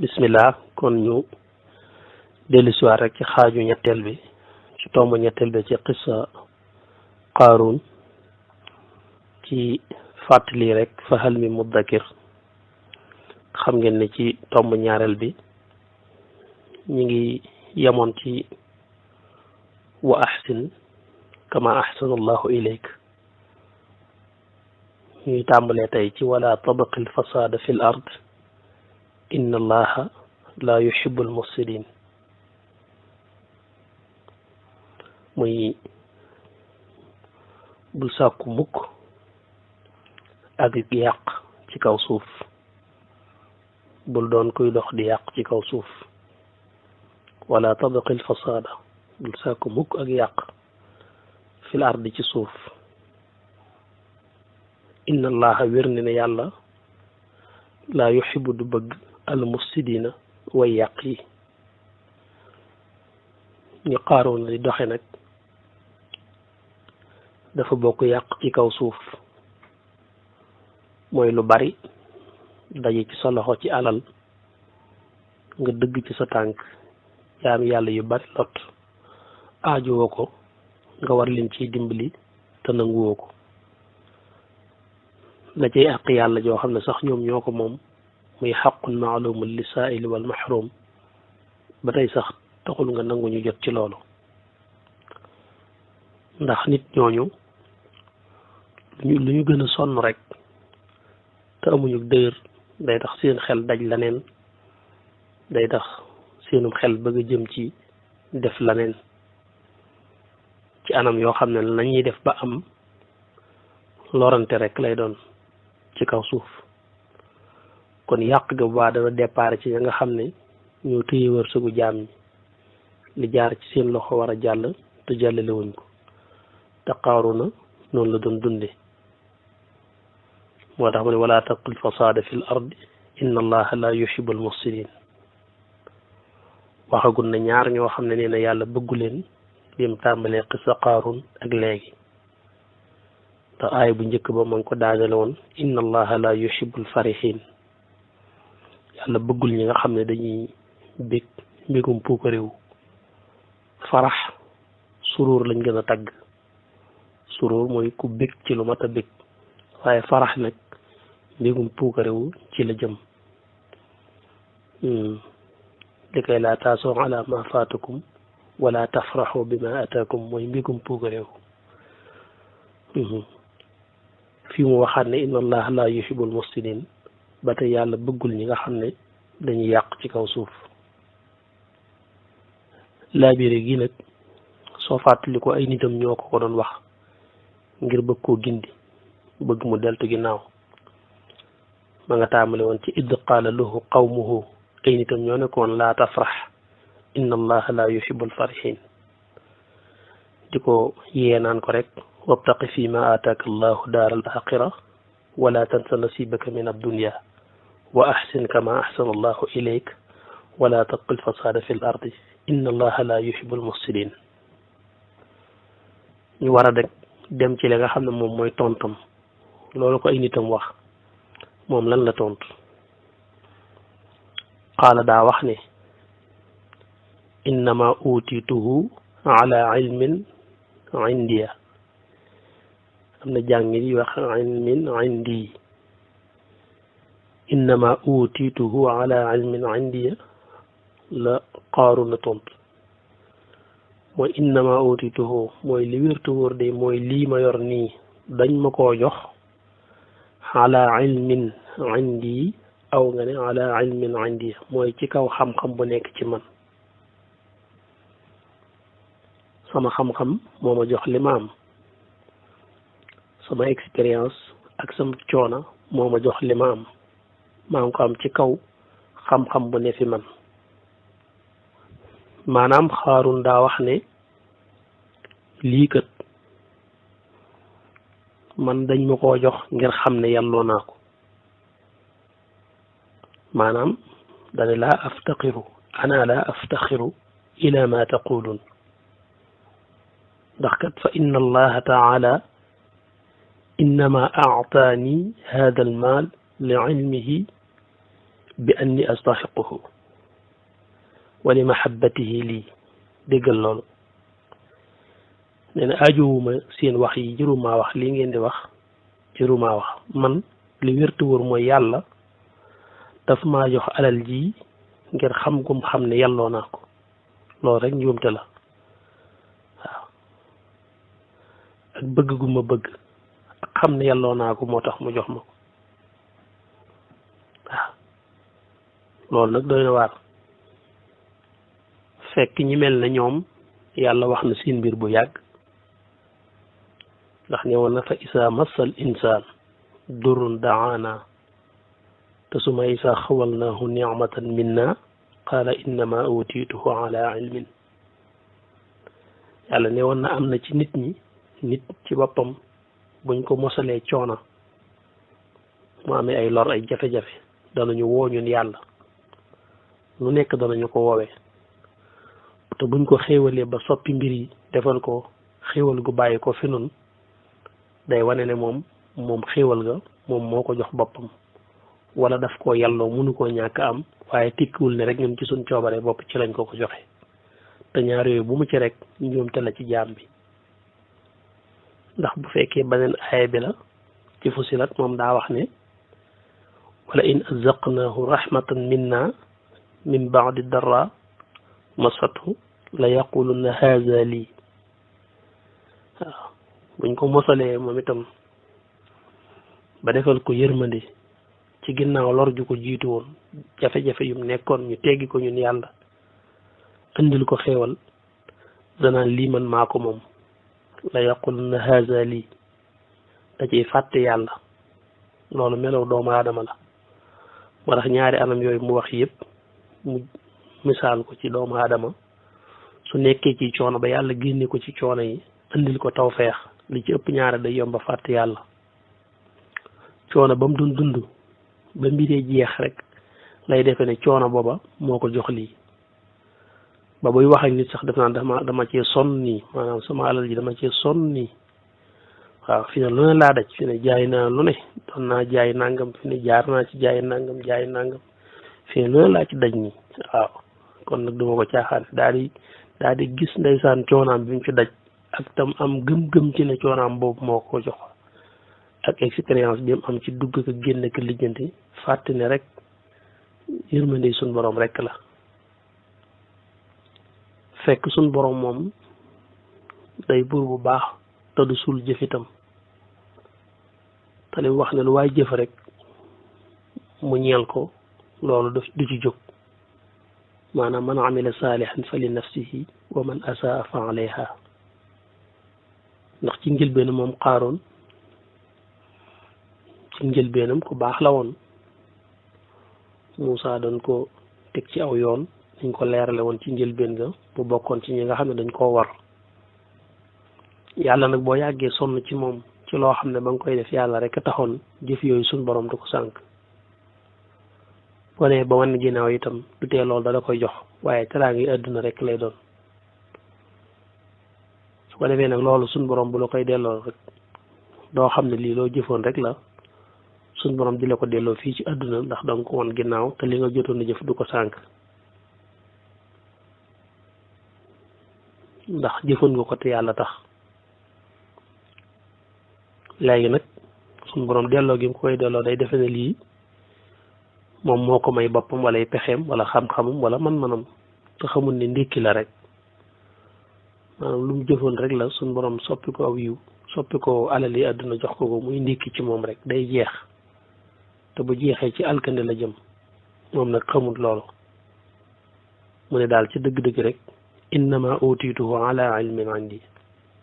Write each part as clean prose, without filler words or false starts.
bismillah kon ñu dellusiwaat rek ci xaaju ñetteel bi ci tomb ñetteel bi ci qissa Qaaruun ci fàttali rek fa hal min muddakir. xam ngeen ne ci tomb ñaareel bi ñu ngi yemoon ci wa ahsin kama ahsana allahu ilayk. ñuy tàmbalee tey ci wala tabaqi alfasada fi l ard inna allaha la yuhibbu almufsidin. muy bul sàkku mukk ak yàq ci kaw suuf, bul doon kuy dox di yàq ci kaw suuf. wala tabaqi alfasada, bul sàkku mukk ak yàq fi l ard ci suuf. inna allaha wér ne yàlla laa yuhibbu du bëgg al mufsidina way yàq yi. ñu Qaaruun di doxe nag dafa bokk yàq ci kaw suuf mooy lu bari daje ci sa loxo ci alal nga dëgg ci sa tànk jaam yàlla yu bari lot aajowoo ko nga war leen ciy dimbali te nanguwoo ko. la cay àq yàlla joo xam ne sax ñoom ñoo ko moom muy xaqun maalumun li saaili wal mahrum ba tey sax taxul nga nangu ñu jot ci loolu. ndax nit ñooñu lu ñu gën a sonn rek te amuñu dëgër day tax seen xel daj laneen, day tax seenum xel bëgg a jëm ci def laneen ci anam yoo xam ne lañuy def ba am lorante rek lay doon ci kaw suuf. kon yàq ga bu baax dana départ ci ña nga xam ne ñoo téye wërsëgu jaam ñi, li jaar ci seen loxo war a jàll te jàllale wuñ ko. te Qaaruuna noonu la doon dunde. moo tax mu ne wala tabqil fasaada fi l ardi inna allaha la yuhibbu al mufsidin. waxagul na ñaar ñoo xam ne nee na yàlla bëggu leen bim tàmbalee qissa Qaaruun ak léegi. te aay bu njëkk ba ma ngi ko daagale woon inna allaha la yuhibbul farihin. yàlla bëggul ñi nga xam ne dañuy bég mbégum puuka réew. farax suruur lañ gën a tagg. suruur mooy ku bég ci lu mat a bég, waaye farax nag mbégum puuka réew ci la jëm. likay laa taasoo ala ma faatakum wala tafraxu bima ataakum mooy mbégum puuka réew. fii mu waxaat ne inna allaha la yuhibbul mufsidin ba tey yàlla bëggul ñi nga xam ne dañuy yàq ci kaw suuf. laabire gi nag soo fàttali ko ay nitam ñoo ko doon wax ngir bëgg koo gindi, bëgg mu deltu ginnaaw. ma nga tàmbale woon ci id qaala lahu qawmuhu, ay nitam ñoo nekkoon laa tafrax inna allaha la yuhibbul farihin. di ko yeenaan ko rek wabtaqi fi ma aataaka allahu daara al axira wala tansa nasibaka min addunia wa ahsin kama ahsana allahu ilayk wala tabqi alfasada fi l ardi inna allaha la yuhibbul mufsidin. ñu war a dem ci li nga xam ne moom mooy tontam loolu ko ay nitam wax. moom lan la tontu? qaala daa wax ne innama utituhu ala ilmin indiya. am na jàngi yi wax ilmin indi. innama utituhu ala ilmin indiya la Qaaruun tontu. mooy innama utituhu mooy li wér te wóor de mooy lii ma yor nii dañ ma koo jox ala ilmin indi aw nga ne ala ilmin indiya mooy ci kaw xam-xam bu nekk ci man. sama xam-xam moo ma jox li ma am, sama expérience ak sama coona moo ma jox li ma am. maa ngi ko am ci kaw xam-xam bu ne fi man. maanaam Qaaruun daa wax ne lii kat man dañ ma koo jox ngir xam ne yàlloo naa ko. maanaam dane laa aftaqiru ana laa aftaqiru ila ma taqulun. ndax kat fa inna allaha taala innama aataani hada almaal li ilmihi bi anni astaxiquhu wa li mahabbatihi lii déggal loolu nee na aajowuma seen wax yi jërumaa wax lii ngeen di wax jërumaa wax man li wértu wóor mooy yàlla daf maa jox alal ji ngir xam gum xam ne yàlloo naa ko loolu rek njuumte la waaw ak bëgg gu ma bëgg ak xam ne yàlloo naa ko moo tax mu jox ma ko waaw loolu nag doy na waar fekk ñi mel ne ñoom yàlla wax na seen mbir bu yàgg ndax ñëwoon na fa isa massal insaan durrun daana te suma isa xawalnaahu nicmatan minna qaala innama utiituhu ala ilmin yàlla ne woon na am na ci nit ñi nit ci boppam buñ ko mosalee coona mu amee ay lor ay jafe-jafe danañu woo ñun yàlla lu nekk danañu ko woowee te buñ ko xéewalee ba soppi mbir yi defal ko xéewal gu bàyyi ko fi nun day wane ne moom xéewal ga moom moo ko jox boppam wala daf koo yàlloo mënu koo ñàkk am waaye tikkiwul ne rek ñun ci suñ coobare bopp ci lañ ko joxe te ñaar yooyu bu mu ci rek njuumte la ci jaam bi ndax bu fekkee beneen aaya bi la ci Fusilat moom daa wax ne wala in azaqnaahu rahmatan minna min baadi darra masatu la yaqulunna haza lii waaw buñ ko mosalee moom itam ba defal ko yërmande ci ginnaaw lor ju ko jiitu woon jafe-jafe yum nekkoon ñu teggi ko ñun yàlla andil ko xéewal danaan lii man maa ko moom la yaqulunna haza lii da ciy fàtte yàlla loolu melow doomu aadama la moo tax ñaari anam yooyu mu wax yëpp mu misaal ko ci doomu aadama su nekkee ci coono ba yàlla génne ko ci coono yi andil ko tawfeex li ci ëpp ñaare day yomba fàtte yàlla coono ba mu doon dund ba mbiree jeex rek lay defe ne coono booba moo ko jox lii ba buy wax ak nit sax def naan dama cee sonn nii maanaam sama alal ji dama cee sonn nii waaw fi ne lu ne laa daj fi ne jaay naa lu ne doon naa jaay nangam fi ne jaar naa ci jaay nangam fi ne lu ne laa ci daj nii waaw kon nag duma ko caaxaan daal di gis ndeysaan coonaam bi mu ci daj ak tam am gëm-gëm ci ne coonaam boobu moo ko jox ak expérience bi mu am ci dugg ko génn ko lijjanti fàtte ne rek yërmande suñ borom rek la fekk suñ borom moom day buur bu baax te du sul jëf itam te li wax ne lu waay jëf rek mu ñeel ko loolu du ci jóg maanaam man amila saalihan fa li nafsihi wa man asaa fa alayha ndax ci njëlbeenam moom Qaaruun ci njëlbeenam ku baax la woon Muusaa doon ko teg ci aw yoon dañ ko leerale woon ci njëlbeen ga mu bokkoon ci ñi nga xam ne dañ koo war yàlla nag boo yàggee sonn ci moom ci loo xam ne ba nga koy def yàlla rek a taxoon jëf yooyu suñ borom du ko sànk boo nee ba wan ginnaaw itam du tee loolu da koy jox waaye teraa ngi àdduna rek lay doon su ko defee nag loolu suñ borom bu la koy delloo rek doo xam ne lii loo jëfoon rek la suñ borom di la ko delloo fii ci àdduna ndax danga ko wan ginnaaw te li nga jotoon a jëf du ko sànk ndax jëfoon nga ko te yàlla tax léegi nag suñ borom delloo gi mu koy delloo day defe ne lii moom moo ko may boppam wala ay pexeem wala xam-xamum wala man-manam te xamul ne ndékki la rek maanaam lu mu jëfoon rek la suñ borom soppi ko aw yiw soppi ko alal yi àdduna jox ko muy ndékki ci moom rek day jeex te bu jeexee ci alkande la jëm moom nag xamul loolu mu ne daal ci dëgg-dëgg rek innama utiituhu ala ilmin indi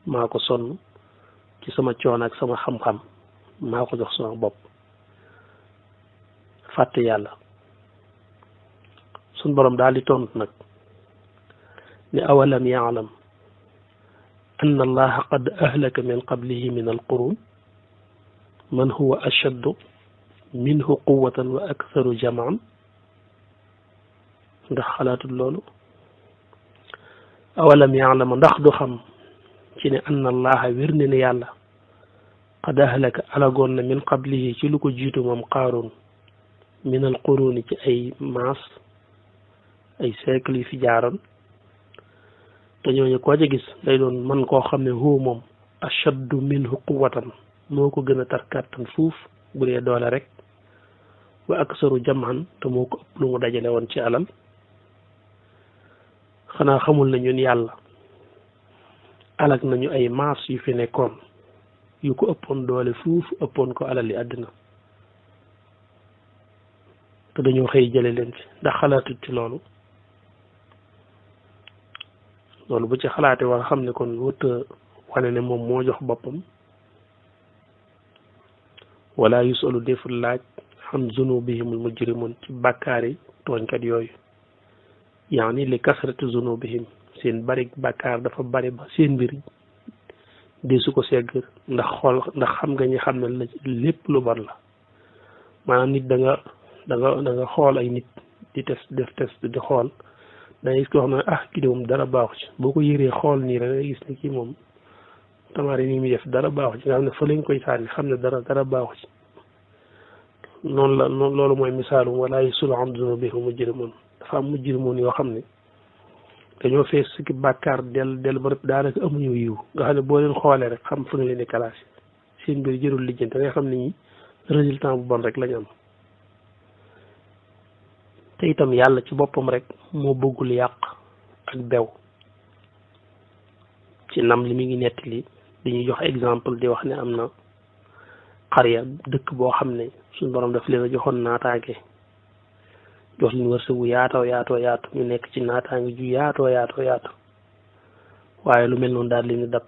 maa ko sonn ci sama coono ak sama xam-xam maa ko jox sama bopp fàtte yàlla suñ borom daal di tontu nag ne awalam yaalam anna allaha qad ahlaka min qablihi min alqurun man huwa ashaddu minhu quwwatan wa aktharu jamaan ndax xalaatul loolu awalam yaalama ndax du xam ci ne anna allaha wér ne yàlla qad ahlaka alagoon na min qablihi ci lu ko jiitu moom Qaaruun minal quruni ci ay maas ay siècle yu fi jaaroon te ñooñu koo ca gis day doon man koo xam ne hu moom ashaddu minhu quwwatan moo ko gën a tar kàttan fuuf bu dee doole rek wa aksaru jam'an te moo ko ëpp lu mu dajale woon ci alal xanaa xamul na ñun yàlla alak nañu ay maas yu fi nekkoon yu ko ëppoon doole fuuf ëppoon ko alal yi àddina te dañoo xëy jële leen fi ndax xalaatut ci loolu bu ci xalaate war a xam ne kon wut wane ne moom moo jox boppam wala yusalu deful laaj xam zunubihimul mujrimun ci bàkkaar yi tooñkat yooyu yaani li kasrati zunubihim seen bari bàkkaar dafa bari ba seen mbir di su ko segg ndax xam nga ñi xam ne la lépp lu bon la maanaam nit da nga xool ay nit di def test di xool da ngay gis koo xam ne kii de moom dara baaxu ci boo ko yëree xool nii rek nga gis ne kii moom tamaari ni muy def dara baaxu ci nga xam ne fa lañ koy sànni xam ne dara baaxu ci noonu loolu mooy misaalum wala yusalu an zunubihim mujrimun dafa am mujrimun yoo xam ne dañoo fees ki bàkkaar del ba daanaka amuñu yiw nga xam ne boo leen xoolee rek xam fa nga leen di classé seen mbir jërul lijjanti da nga xam ne ñi résultat bu bon rek lañu am te itam yàlla ci boppam rek moo bëggul yàq ak bew ci nam li mi ngi nettali dañuy jox exemple di wax ne am na xarya dëkk boo xam ne suñu borom daf leen a joxoon naataange jox leen wërsëgu yaatoo ñu nekk ci naataange ju yaatoo waaye lu mel noonu daal di ñu dab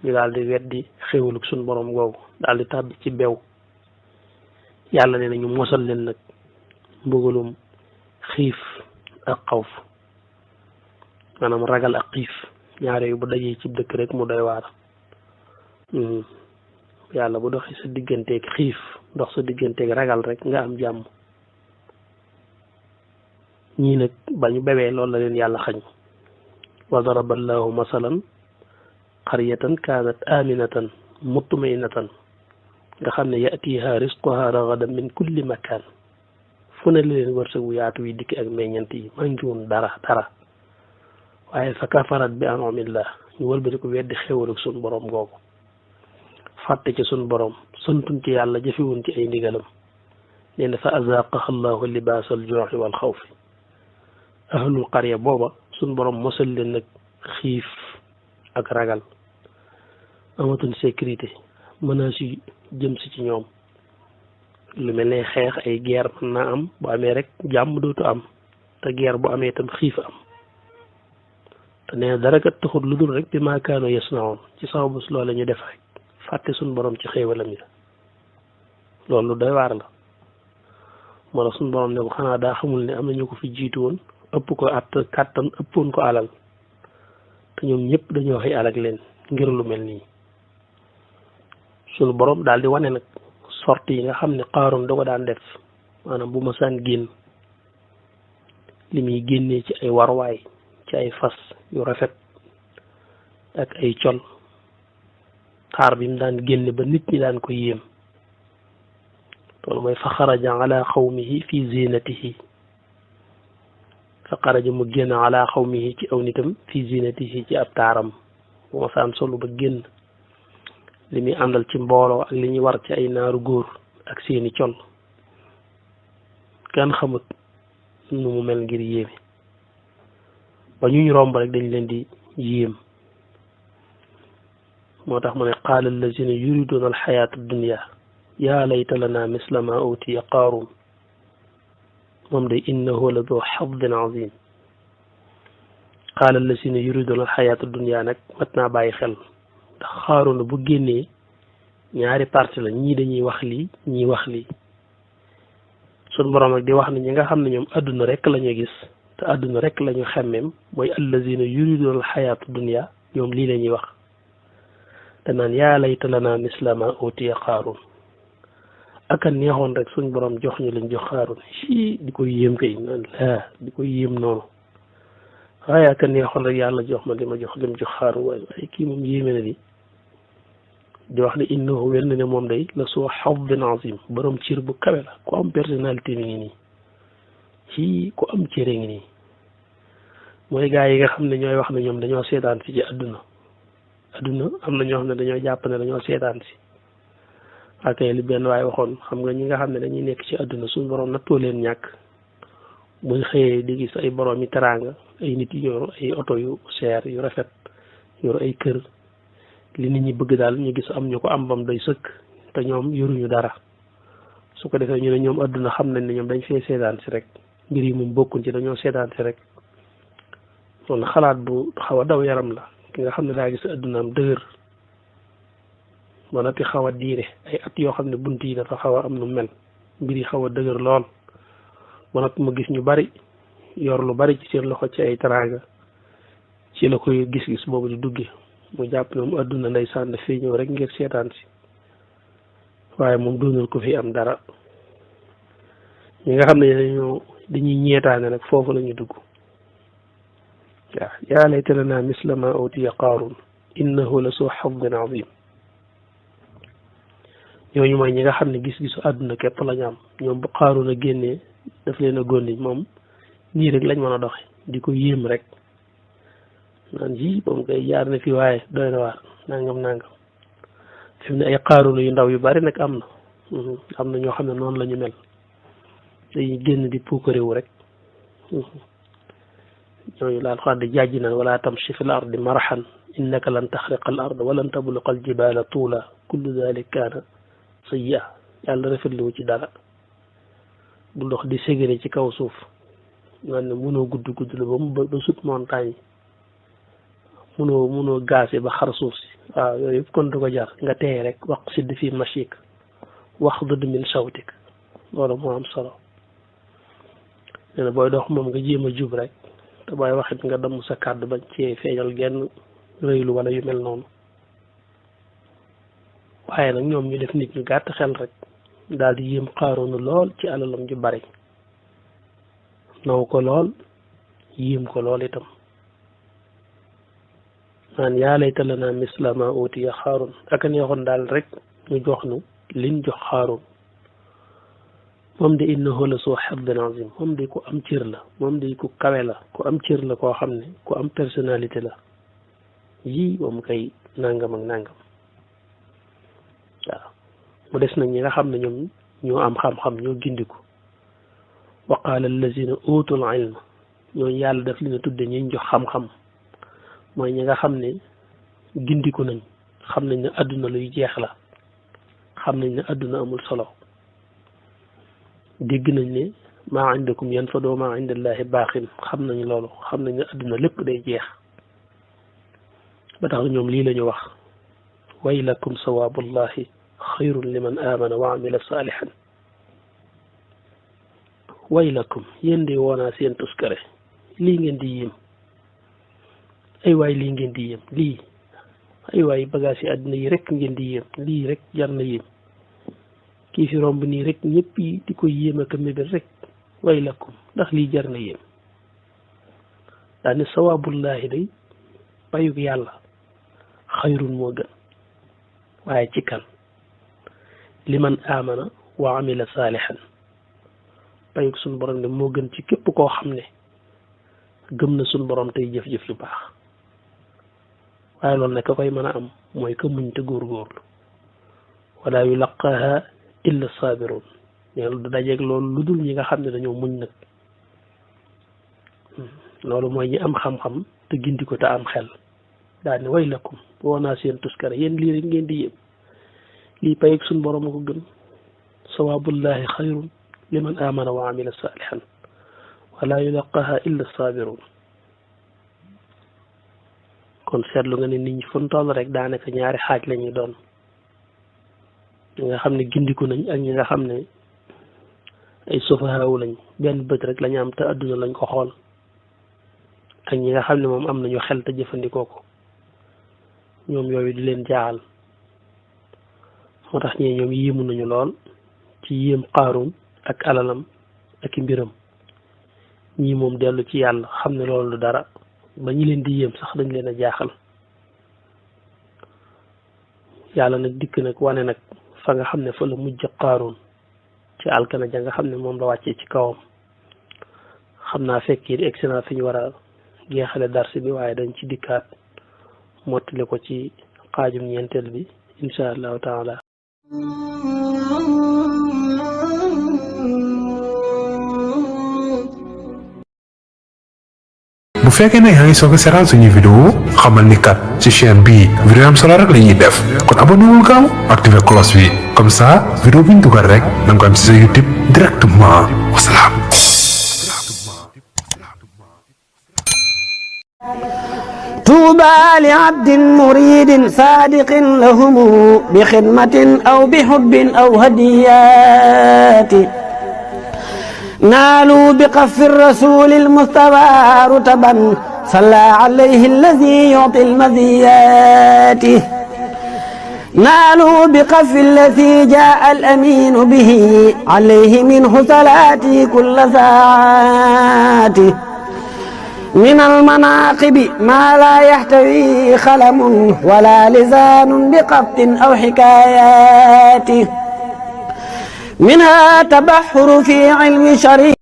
ñu daal di weddi xéwalug suñu borom googu daal di tàbbi ci bew yàlla ne na ñu mosal leen nag mbugalum xiif ak xawf maanaam ragal ak xiif ñaare yu bu dajee ci dëkk rek mu doy waar yàlla bu doxee sa digganteeg xiif dox sa digganteeg ragal rek nga am jàmm ñii nag ba ñu bewee loolu la leen yàlla xañ wa daraba allahu masalan qaryatan kaanat aminatan mutmainatan nga xam ne yatiha risquha ragadan min kulli makan fu ne la leen wërsëgu yaatu wi dikki ak meññant yi mangiwun dara waaye fa kafarat bi an'amillah ñu wëlbati ko weddi xéwal ak sun borom googu fàtte ci sun borom santuñ ci yàlla jëfewuñ ci ay ndigalam nee na fa azaqaha allahu libaasal juu'i wal xawfi ahlul qarya booba sun borom mosal leen nag xiif ak ragal amatuñ sécurité menace yi jëm si ci ñoom lu mel ne xeex ay guerre mën naa am bu amee rek jàmm dootu am te guerre bu amee itam xiif am te nee dara kat taxul lu dul rek bi maa kaanu yasnawoon ci sababu loola ñu def rek fàtte suñ borom ci xéewalam yi loolu doy waar la moo tax suñ borom ne ko xanaa daa xamul ne am na ñu ko fi jiitu woon ëpp ko kàttan ëppoon ko alal te ñoom ñëpp dañoo xëy alak leen ngir lu mel nii suñu borom daal di wane nag sorti yi nga xam ne Qaaruun da ko daan def maanaam bu ma saan génn li muy génnee ci ay warwaay ci ay fas yu rafet ak ay col taar bi mu daan génne ba nit ñi daan ko yéem loolu mooy fa xaraja ala xawmihi fi zinatihi fa xaraja mu génn ala xawmihi ci aw nitam fi zinatihi ci ab taaram bu ma saan solu ba génn li muy àndal ci mbooloo ak li ñuy war ci ay naaru góor ak seeni col kenn xamut nu mu mel ngir yéeme ba ñu romb rek dañ leen di yéem moo tax mu ne qaala allazina yuriduna alxayata addunia yaa layta lana misla ma utiya Qaaruun moom de innahu la doo xadin azim qaala allazina yuriduna alxayata addunia nag mat naa bàyyi xel ndax Qaaruun bu génnee ñaari parti la ñii dañuy wax lii ñii wax lii sun borom ak di wax ne ñi nga xam ne ñoom adduna rek la ñu gis te adduna rek la ñu xemmeem mooy allazina yuriduna alxayata addunia ñoom lii la ñuy wax te naan yaa layta lana misla ma utiya Qaaruun aka neexoon rek suñ borom jox ñu lañ jox Qaaruun di ko yéem kay naan laa di ko yéem noonu waaye aka neexoon rek yàlla jox ma li ma jox lim jox Qaaruun waaye kii moom yéeme na di di wax ne innahu wel na ne moom day la soo xaddin azim borom cër bu kawe la ku am personnalité mi ngi nii ci ku am cëre ngi nii mooy gaa yi nga xam ne ñooy wax ne ñoom dañoo seetaan si ci àdduna am na ñoo xam ne dañoo jàpp ne dañoo seetaan si ak li benn waaye waxoon xam nga ñi nga xam ne dañuy nekk ci àdduna suñu borom nattoo leen ñàkk buñ xëyee di gis ay borom yi teraanga ay nit yu yor ay oto yu seer yu rafet yor ay kër li nit ñi bëgg daal ñu gis am ñu ko am bam day sëkk te ñoom yoruñu dara su ko defee ñu ne ñoom àdduna xam nañ ne ñoom dañ fee seetaan si rek mbir yi moom bokkuñ ci dañoo seetaan si rek loolu xalaat bu xaw a daw yaram la ki nga xam ne daa gis àddunaam dëgër ba noppi xaw a diire ay at yoo xam ne bunt yi dafa xaw a am nu mel mbir yi xaw a dëgër lool ba noppi ma gis ñu bari yor lu bari ci seen loxo ci ay teraanga ci la koy gis-gis boobu di dugge mu jàpp ne moom àdduna ndeysaan daf fee ñëw rek ngir seetaan si waaye moom doonul ko fi am dara ñi nga xam ne dañuy ñeetaane nag foofu la ñu dugg waaw yaa layta lanaa misla maa utiya qaarun innahu la suu xaddin azim ñooñu mooy ñi nga xam ne gis-gisu àdduna képp lañu am ñoom bu Qaaruun a génnee daf leen a góndi moom nii rek lañ mën a doxe di ko yéem rek naan ji moom koy jaar na fi waaye doy na waar nangam fi mu ne ay Qaaruun yu ndaw yu bari nag am na ñoo xam ne noonu la ñu mel dañuy génn di puukarewu rek ñooñu laal xaar di jàjji naan wala tamshi fil ardi marahan innaka lan taxriqa al ard walan tabluqa al jibala tuula kullu dalik kaana sayyi'a yàlla rafetlu ci dara bu dox di ségéré ci kaw suuf naan ne mënoo gudd la ba sut montagne yi mënoo gaase ba xar suuf si waaw yooyu yëpp kon du ko jar nga teey rek wax sidd fii machik wax dëdd min sawtik loolu moo am solo nee na booy dox moom nga jéem a jub rek te booy waxit nga damm sa kàddu bañ cee feeñal genn rëylu wala yu mel noonu waaye nag ñoom ñu def nit ñu gàtt xel rek daal di yéem Qaaruun lool ci alalam ju bari naw ko lool yéem ko lool itam naan yaa layta lanaa misla maa uutiya Qaaruun ak a neexoon daal rek ñu jox nu liñ jox Qaaruun moom de innahu la suu hazzin aziim moom de ku am cër la moom de ku kawe la ku am cër la koo xam ne ku am personnalité la yii moom kay nangam ak nangam waaw mu des nag ñi nga xam ne ñoom ñoo am xam-xam ñoo gindiku wa qaala allazina utul ilma ñooñu yàlla daf leen a tudde ñi jox xam-xam mooy ñi nga xam ne gindiku nañ xam nañ ne àdduna luy jeex la xam nañ ne àdduna amul solo dégg nañ ne maa indakum yanfadu wa maa indallahi baaxin xam nañ loolu xam nañ ne àdduna lépp day jeex ba tax ñoom lii la ñu wax waylakum sawaabullahi xayrun liman amana wa amila saalihan waylakum yéen de woonaa seen tuskare lii ngeen di yéem ay waay lii ngeen di yéem lii ay waay bagage yi àddina yi rek ngeen di yéem lii rek jar na yéem kii fi romb nii rek ñëpp yi di ko yéem ak a mébét rek waylakum ndax lii jar na yéem daane sawaabullahi day payug yàlla xayrun moo gën waaye ci kan liman amana wa amila saalihan payug suñ borom ne moo gën ci képp koo xam ne gëm na suñ borom tey jëf-jëf lu baax waaye loolu nag ka koy mën a am mooy ka muñ te góorgóorlu wala yulaqaha illa saabirun ñeen du dajeeg loolu lu dul ñi nga xam ne dañoo muñ nag loolu mooy ñi am xam-xam te gindi ko te am xel daal ne waylakum woonaa seen tuskare yéen lii rek ngeen di yéem lii payeg suñ borom a ko gën sawaabullahi xayrun liman amana wa amila saalihan wala yulaqaha illa saabirun kon seetlu nga ne nit ñi fu ñu toll rek daanaka ñaari xaaj la ñuy doon ñi nga xam ne gindiku nañ ak ñi nga xam ne ay sufahaawu lañ benn bët rek lañu am te adduna lañ ko xool ak ñi nga xam ne moom am nañu xel te jëfandikoo ko ñoom yooyu di leen jaaxal moo tax ñee ñoom yéemu nañu lool ci yéem Qaaruun ak alalam ak i mbiram ñii moom dellu ci yàlla xam ne loolu dara ba ñi leen di yéem sax dañ leen a jaaxal yàlla nag dikk nag wane nag fa nga xam ne fa la mujj Qaaruun ci alkana ja nga xam ne moom la wàccee ci kawam xam naa fekk it egsi naa fi ñu war a jeexale darsi bi waaye dañ ci dikkaat mottali ko ci xaajum ñeenteel bi insha allahu taala bu fekkee ne yaa ngi soog a seetaan suñuy vidéo xamal ni kat ci chaîne bii vidéo am solo rek la ñuy def kon abonné wul gaaw activé cloche bi comme ça vidéo bu ñu dugal rek da nga ko am ci sa YouTube directement wasalaam. طوبى لعبد مريد صادق لهم بخدمة أو بحب أو هديات نالوا بقف الرسول المصطفى رتبا صلى عليه الذي يعطي المزيات نالوا بقف الذي جاء الأمين به عليه منه صلاتي كل ساعات من المناقب ما لا يحتوي خلم ولا لسان بقبط أو حكايات منها تبحر في علم شريع